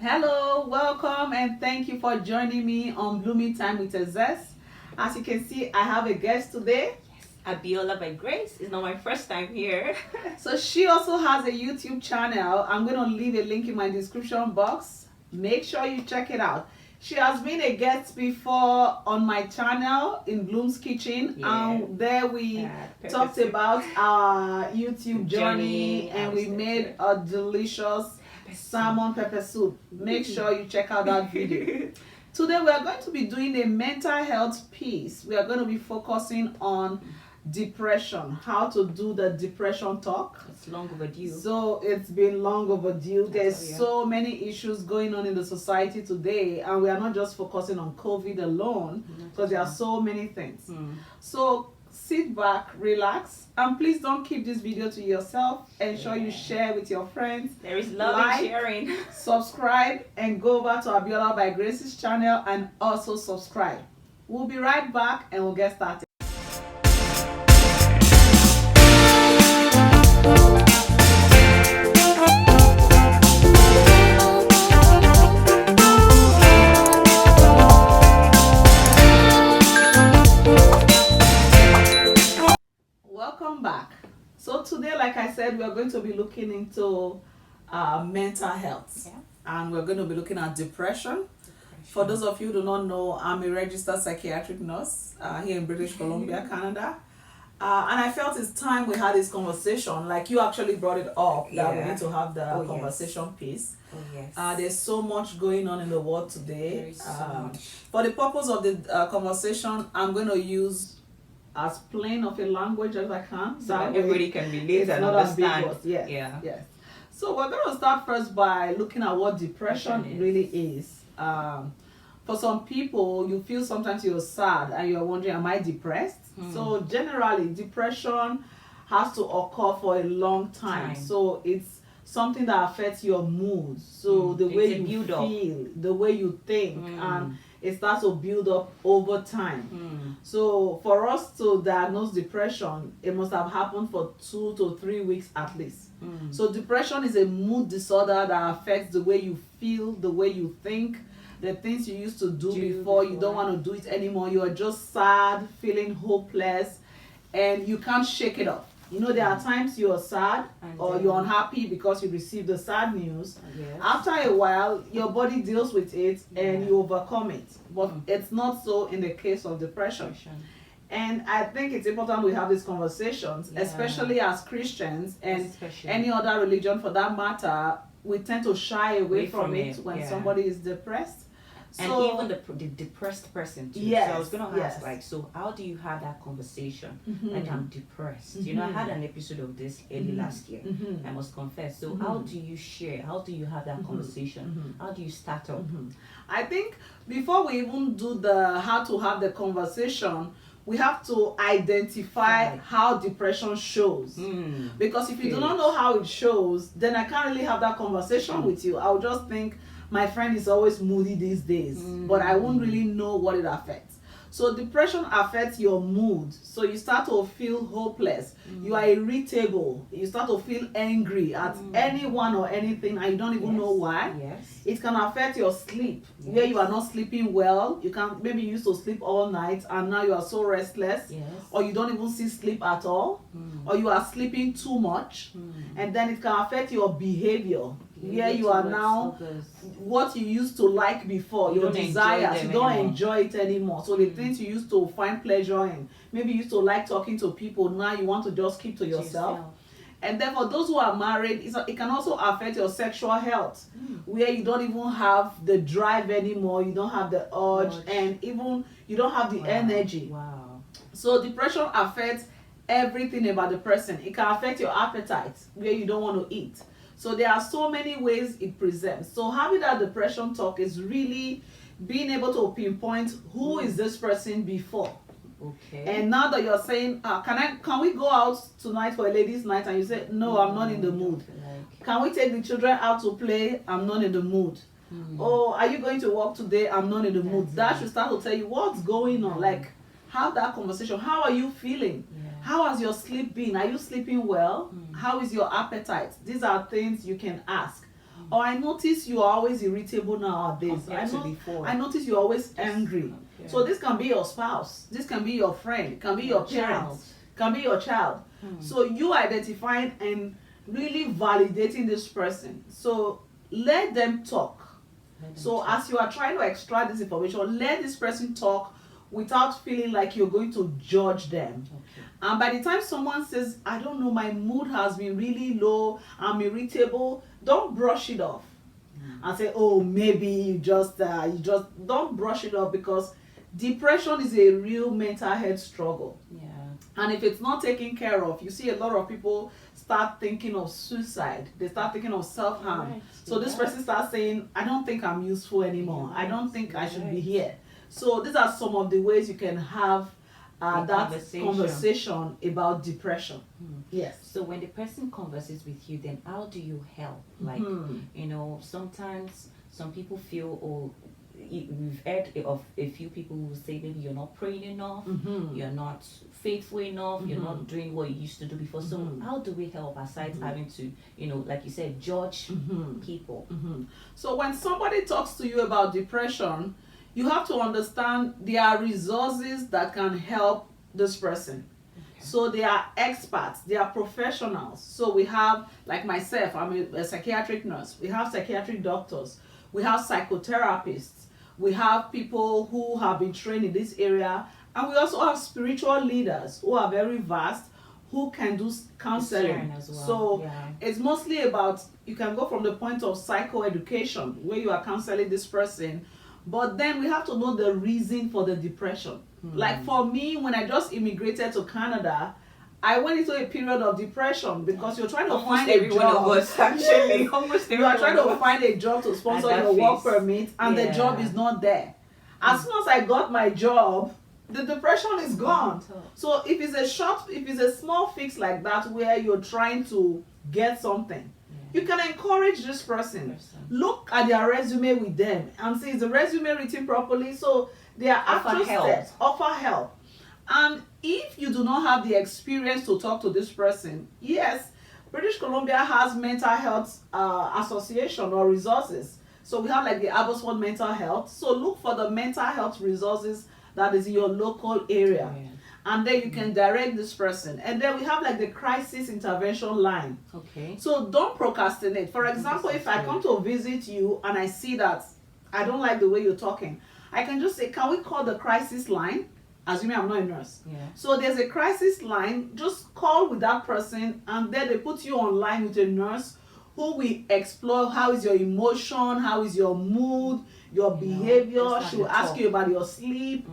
Hello, welcome, and thank you for joining me on Blooming Time with Ezes. As you can see, I have a guest today. ABIOLABYGRACE. It's not my first time here. So she also has a YouTube channel. I'm going to leave a link in my description box. Make sure you check it out. She has been a guest before on my channel in Bloom's Kitchen. And there we talked about our YouTube journey and we made a delicious salmon pepper soup. Make sure you check out that video. Today we are going to be doing a mental health piece. We are going to be focusing on depression, how to do the depression talk. It's long overdue. So it's been long overdue. There's so many issues going on in the society today, and we are not just focusing on COVID alone, because there are so many things. So sit back, relax, and please don't keep this video to yourself. Ensure you share with your friends. There is love in sharing. Subscribe and go over to ABIOLABYGRACE's channel and also subscribe. We'll be right back and we'll get started. Welcome back. So today, like I said, we're going to be looking into mental health, and we're going to be looking at depression. For those of you who do not know, I'm a registered psychiatric nurse here in British Columbia, Canada. And I felt it's time we had this conversation. Like you actually brought it up that we need to have the conversation piece. There's so much going on in the world today. There is so much. For the purpose of the conversation, I'm going to use as plain of a language as I can, so that everybody can relate and understand. Yes. So we're going to start first by looking at what depression really is. For some people, you feel sometimes you're sad and you're wondering, am I depressed? So generally, depression has to occur for a long time. So it's something that affects your mood. So the way you feel, the way you think, and it starts to build up over time. So for us to diagnose depression, it must have happened for 2 to 3 weeks at least. So depression is a mood disorder that affects the way you feel, the way you think, the things you used to do before, you don't want to do it anymore. You are just sad, feeling hopeless, and you can't shake it off. You know, there are times you're sad or you're unhappy because you received the sad news. After a while, your body deals with it and you overcome it. But it's not so in the case of depression. And I think it's important we have these conversations, especially as Christians and any other religion for that matter. We tend to shy away from it when somebody is depressed. And even the depressed person too. So I was going to ask, like, so how do you have that conversation? Like, I'm depressed. You know, I had an episode of this early last year. I must confess. So how do you share? How do you have that conversation? How do you start up? I think before we even do the how to have the conversation, we have to identify how depression shows. Because if you do not know how it shows, then I can't really have that conversation with you. I'll just think my friend is always moody these days, but I won't really know what it affects. So depression affects your mood. So you start to feel hopeless. You are irritable. You start to feel angry at anyone or anything, and you don't even know why. It can affect your sleep, where you are not sleeping well. You can maybe you used to sleep all night, and now you are so restless, or you don't even see sleep at all, or you are sleeping too much, and then it can affect your behavior. Where you are now, what you used to like before, your desires, you don't enjoy it anymore. So the things you used to find pleasure in, maybe you used to like talking to people, now you want to just keep to yourself. And then for those who are married, it can also affect your sexual health, where you don't even have the drive anymore, you don't have the urge, and even you don't have the energy. So depression affects everything about the person. It can affect your appetite, where you don't want to eat. So there are so many ways it presents. So having that depression talk is really being able to pinpoint who is this person before. And now that you're saying, can we go out tonight for a ladies' night? And you say, no, I'm not in the mood. Can we take the children out to play? I'm not in the mood. Oh, are you going to work today? I'm not in the mood. That should start to tell you what's going on. Like, have that conversation. How are you feeling? How has your sleep been? Are you sleeping well? How is your appetite? These are things you can ask. Or I notice you are always irritable nowadays. I notice you're always angry. Okay. So this can be your spouse, this can be your friend, it can be your parents, can be your child. So you identifying and really validating this person. So let them talk. As you are trying to extract this information, let this person talk without feeling like you're going to judge them. Okay. And by the time someone says, I don't know, my mood has been really low, I'm irritable, don't brush it off and say, oh, maybe you just don't brush it off, because depression is a real mental health struggle. Yeah. And if it's not taken care of, you see a lot of people start thinking of suicide. They start thinking of self-harm. Right. So this person starts saying, I don't think I'm useful anymore. I don't think I should be here. So these are some of the ways you can have that conversation about depression. Yes. So when the person converses with you, then how do you help? Like, sometimes some people feel, oh, we've heard of a few people who say maybe you're not praying enough, you're not faithful enough, you're not doing what you used to do before. So how do we help, aside having to, like you said, judge people? So when somebody talks to you about depression, you have to understand there are resources that can help this person. Okay. So they are experts, they are professionals. So we have, like myself, I'm a psychiatric nurse. We have psychiatric doctors. We have psychotherapists. We have people who have been trained in this area. And we also have spiritual leaders who are very vast, who can do counseling as well. So it's mostly about, you can go from the point of psychoeducation, where you are counseling this person, but then we have to know the reason for the depression. Like for me, when I just immigrated to Canada, I went into a period of depression because you're trying to find a job. You are trying to find a job to sponsor your work permit, and the job is not there. As soon as I got my job, the depression is gone. So if it's a small fix like that, where you're trying to get something, you can encourage this person. Look at their resume with them and see, is the resume written properly? So there are actual steps. Offer help. And if you do not have the experience to talk to this person, yes, British Columbia has mental health association or resources. So we have like the Abbotsford Mental Health. So look for the mental health resources that is in your local area. And then you can direct this person. And then we have like the crisis intervention line. Okay. So don't procrastinate. For example, if I come to visit you and I see that I don't like the way you're talking, I can just say, can we call the crisis line? Assuming I'm not a nurse. So there's a crisis line. Just call with that person, and then they put you online with a nurse who will explore how is your emotion, how is your mood, your behavior. She will ask you about your sleep.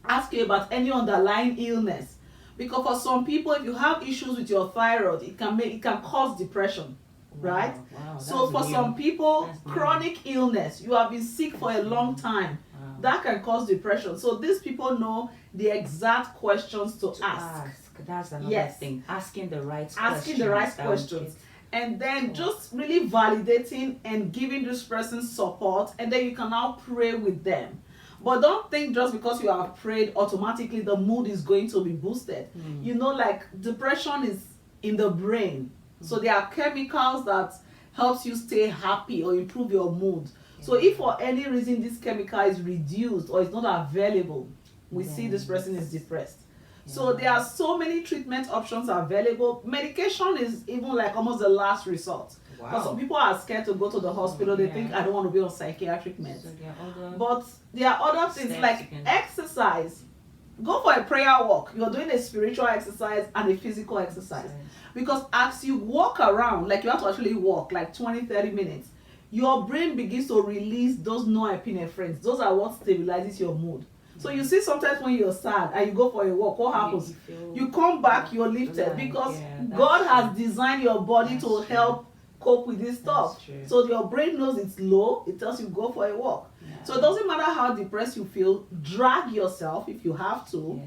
Ask you about any underlying illness, because for some people, if you have issues with your thyroid, it can cause depression, right? So for some people, chronic illness, you have been sick for a long time, that can cause depression. So these people know the exact questions to ask. That's another thing. Asking the right questions. And then just really validating and giving this person support, and then you can now pray with them. But don't think just because you have prayed, automatically the mood is going to be boosted. Like depression is in the brain. So there are chemicals that helps you stay happy or improve your mood. So if for any reason this chemical is reduced or is not available, we see this person is depressed. So there are so many treatment options available. Medication is even like almost the last resort. But some people are scared to go to the hospital. They think, I don't want to be on psychiatric meds. But there are other things like exercise. Go for a prayer walk. You're doing a spiritual exercise and a physical exercise. Because as you walk around, like you have to actually walk like 20-30 minutes, your brain begins to release those norepinephrines. Those are what stabilizes your mood. So you see sometimes when you're sad and you go for a walk, what happens? You come back, you're lifted, because God has designed your body to help cope with this stuff. So your brain knows it's low, it tells you go for a walk. So it doesn't matter how depressed you feel, drag yourself if you have to.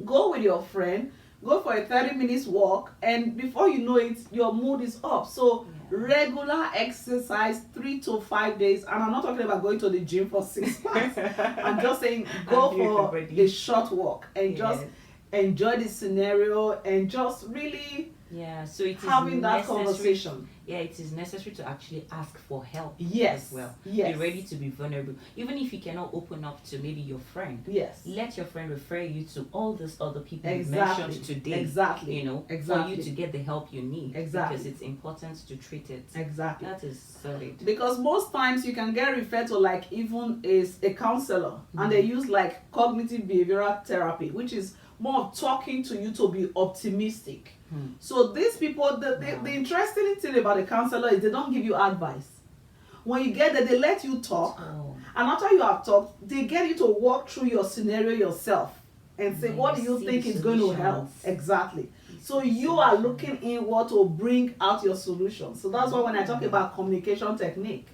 Go with your friend, go for a 30 minutes walk, and before you know it, your mood is up. So regular exercise 3 to 5 days, and I'm not talking about going to the gym for 6 months. I'm just saying go for a short walk and just enjoy the scenario and just really so it is having that conversation. yeah, it is necessary to actually ask for help. Yes. As well. Yes. Be ready to be vulnerable. Even if you cannot open up to maybe your friend. Yes. Let your friend refer you to all these other people Exactly. you mentioned today. Exactly. You know, exactly. for you to get the help you need. Exactly. Because it's important to treat it. Exactly. That is solid. Because most times you can get referred to like even a counselor, and they use like cognitive behavioral therapy, which is more of talking to you to be optimistic. So these people, the interesting thing about a counselor is they don't give you advice. When you get there, they let you talk, and after you have talked, they get you to walk through your scenario yourself and say, what do you think is going to help? Exactly. So you are looking inward to bring out your solution. So that's why when I talk about communication technique,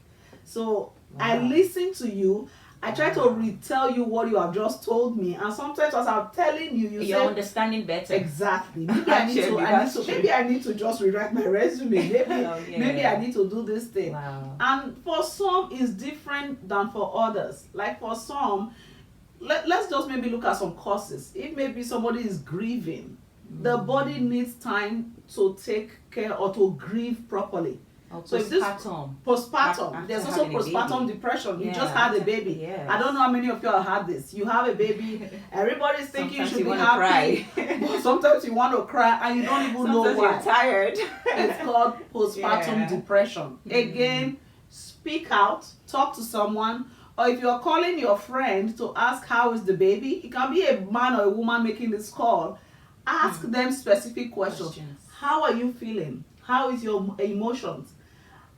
so I listen to you, I try to retell you what you have just told me, and sometimes as I'm telling you, you're say, understanding better. Exactly. Maybe I need to just rewrite my resume. Maybe I need to do this thing. Wow. And for some, it's different than for others. Like for some, let's just maybe look at some causes. If maybe somebody is grieving, the body needs time to take care or to grieve properly. So if this postpartum, there's also postpartum depression. You just had a baby. Yes. I don't know how many of you have had this. You have a baby, everybody's thinking you should be happy, but sometimes you want to cry and you don't even know why. You're tired. It's called postpartum depression. Again, speak out, talk to someone, or if you're calling your friend to ask how is the baby, it can be a man or a woman making this call. Ask them specific questions. How are you feeling? How is your emotions?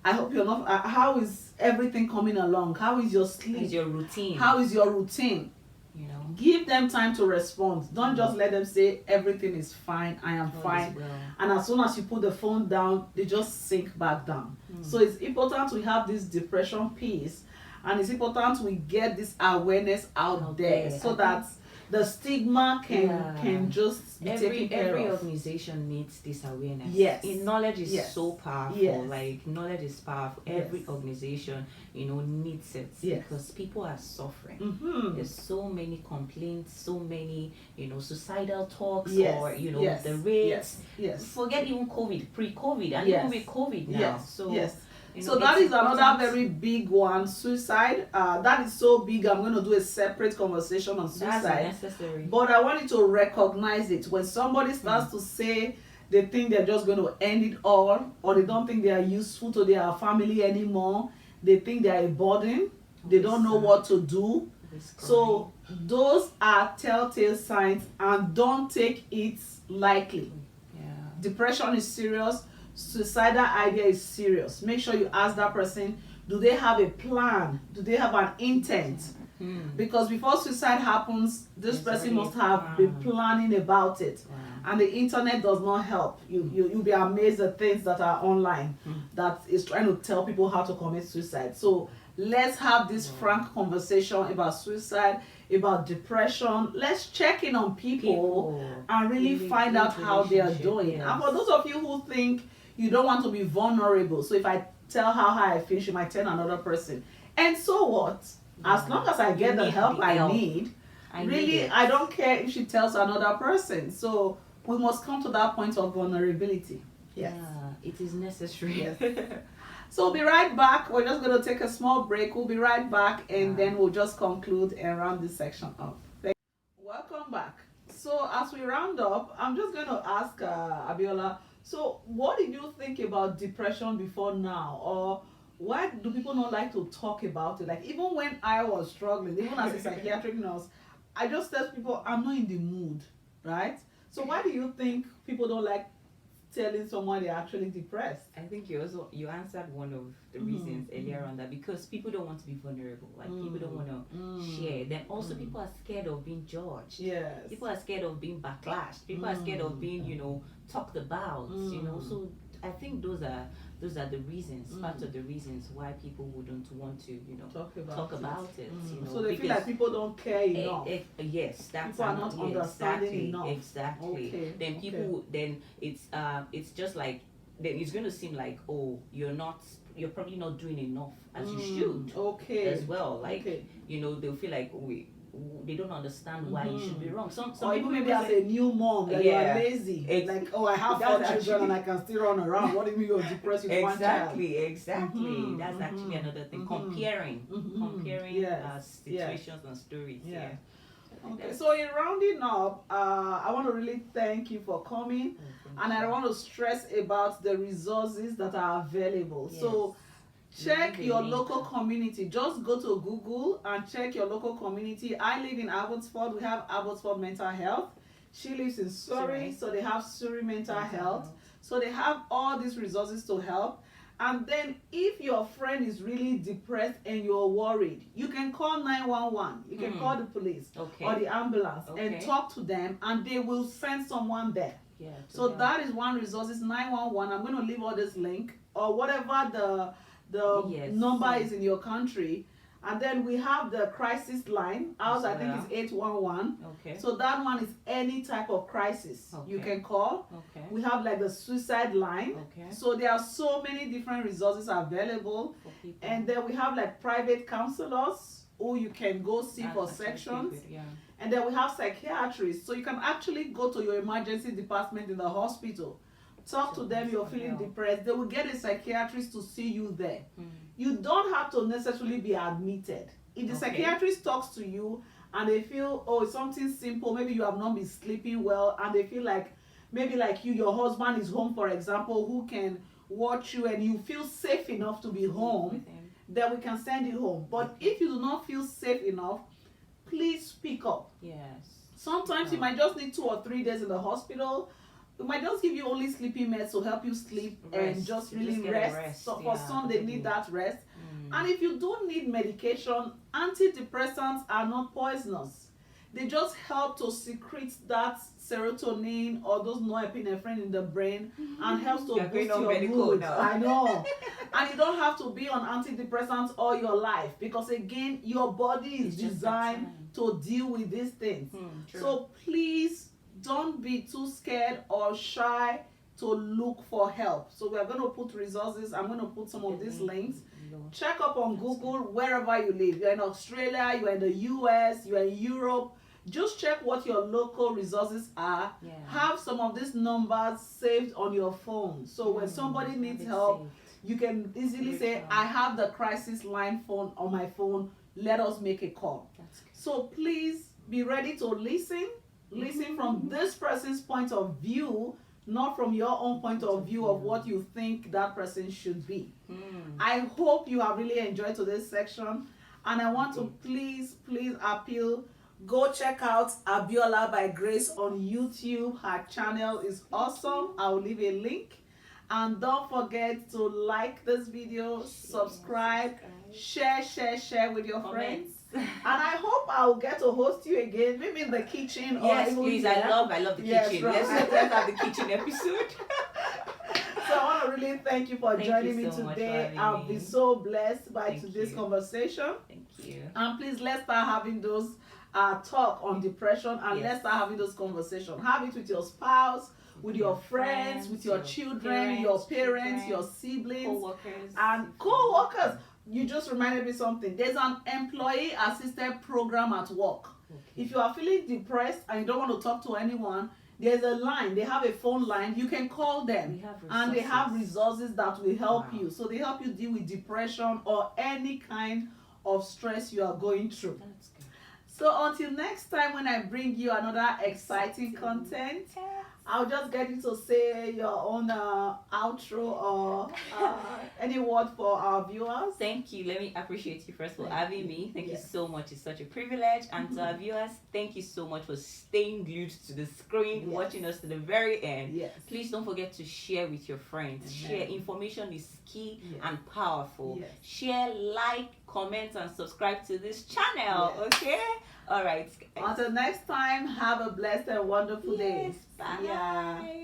I hope you're not. How is everything coming along? How is your sleep? How is your routine? How is your routine? You know, give them time to respond. Don't just let them say everything is fine, I am fine, well. and as soon as you put the phone down, they just sink back down. So it's important we have this depression piece, and it's important we get this awareness out there so that the stigma can just be taken care of. Every organization needs this awareness. Yes. Knowledge is so powerful. Yes. Like knowledge is powerful. Every organization, needs it because people are suffering. There's so many complaints, so many, suicidal talks or the rates. Forget even COVID, pre-COVID, and even with COVID now. So that is another very big one, suicide. That is so big, I'm going to do a separate conversation on suicide. That's necessary. But I want you to recognize it. When somebody starts to say they think they're just going to end it all, or they don't think they are useful to their family anymore, they think they are a burden, they don't know what to do. So those are telltale signs, and don't take it lightly. Depression is serious. Suicidal idea is serious. Make sure you ask that person, do they have a plan? Do they have an intent? Because before suicide happens, this person must have been planning about it. And the internet does not help. You'll be amazed at things that are online that is trying to tell people how to commit suicide. So let's have this frank conversation about suicide, about depression. Let's check in on people and really find out how they are doing. And for those of you who think you don't want to be vulnerable, so if I tell how I feel, she might tell another person. And so what? As long as I get the help I need, I don't care if she tells another person. So we must come to that point of vulnerability. Yeah, it is necessary. Yes. So we'll be right back. We're just going to take a small break. We'll be right back, and then we'll just conclude and round this section up. Welcome back. So as we round up, I'm just going to ask Abiola, so what did you think about depression before now? Or why do people not like to talk about it? Like even when I was struggling, even as a psychiatric nurse, I just tell people I'm not in the mood, right? So why do you think people don't like telling someone they're actually depressed? I think you answered one of the reasons earlier on, that because people don't want to be vulnerable, like people don't want to share. Then also people are scared of being judged. Yes. People are scared of being backlashed. People are scared of being talked about. So I think those are the reasons, part of the reasons why people wouldn't want to talk about it. So they feel like people don't care enough. Yes, that's people are not understanding enough. Exactly. Then people then it's just like, then it's going to seem like, oh, you're probably not doing enough as you should. As well. Like they'll feel like, oh, wait, they don't understand why you should be wrong. Some or people maybe as a new mom that you are lazy. Like, oh, I have 4 children and I can still run around. What do you mean you're depressed with one child? Exactly. That's actually another thing. Comparing situations and stories. Yeah. Okay, so in rounding up, I want to really thank you for coming, and I want to stress about the resources that are available. Yes. So check your local community. Just go to Google and check your local community. I live in Abbotsford. We have Abbotsford Mental Health. She lives in Surrey, so they have Surrey Mental Health. So they have all these resources to help. And then if your friend is really depressed and you're worried, you can call 911. You can call the police or the ambulance and talk to them, and they will send someone there. Yeah, so that is one resource, is 911. I'm going to leave all this link or whatever the number is in your country. And then we have the crisis line. Ours, I think, is 811. Okay. So that one is any type of crisis you can call. Okay. We have like the suicide line. Okay. So there are so many different resources available. And then we have like private counselors who you can go see for sections. And then we have psychiatrists. So you can actually go to your emergency department in the hospital. Talk to them, you're feeling depressed. They will get a psychiatrist to see you there. You don't have to necessarily be admitted. If the psychiatrist talks to you and they feel, oh, it's something simple, maybe you have not been sleeping well, and they feel like, maybe like you, your husband is home, for example, who can watch you, and you feel safe enough to be home, then we can send you home. But if you do not feel safe enough, please speak up. Yes. Sometimes you might just need 2 or 3 days in the hospital. We might just give you only sleeping meds to help you sleep and just really rest. So for some, they need that rest. And if you don't need medication, antidepressants are not poisonous. They just help to secrete that serotonin or those norepinephrine in the brain and helps to boost your mood. I know. And you don't have to be on antidepressants all your life, because again, your body is designed to deal with these things. So please, don't be too scared or shy to look for help. So we're going to put resources. I'm going to put some of these links. Check up on Google wherever you live. You're in Australia, you're in the US, you're in Europe. Just check what your local resources are. Have some of these numbers saved on your phone. So when somebody needs help, you can easily say, I have the crisis line phone on my phone. Let us make a call. So please be ready to listen. Listen from this person's point of view, not from your own point of view of what you think that person should be. I hope you have really enjoyed today's section, and I want to please appeal, go check out Abiola by Grace on YouTube. Her channel is awesome. I'll leave a link. And don't forget to like this video, subscribe, share with your friends. And I hope I'll get to host you again, maybe in the kitchen. Yes, please. I love the kitchen. Let's have the kitchen episode. So I want to really thank you for joining me today. I'll be so blessed by today's conversation. Thank you. And please, let's start having those talk on depression, and let's start having those conversations. Have it with your spouse, with your friends, with your children, your parents, your siblings, co-workers. You just reminded me something. There's an employee assisted program at work. If you are feeling depressed and you don't want to talk to anyone, there's a line. They have a phone line. You can call them, and they have resources that will help you. So they help you deal with depression or any kind of stress you are going through. That's good. So until next time, when I bring you another exciting content, I'll just get you to say your own outro or any word for our viewers. Thank you. Let me appreciate you first for having me. Thank you so much. It's such a privilege. And to our viewers, thank you so much for staying glued to the screen, watching us to the very end. Please don't forget to share with your friends. Share. Information is key and powerful. Share, like, comment, and subscribe to this channel. Okay? All right. Until next time, have a blessed and wonderful day. Bye.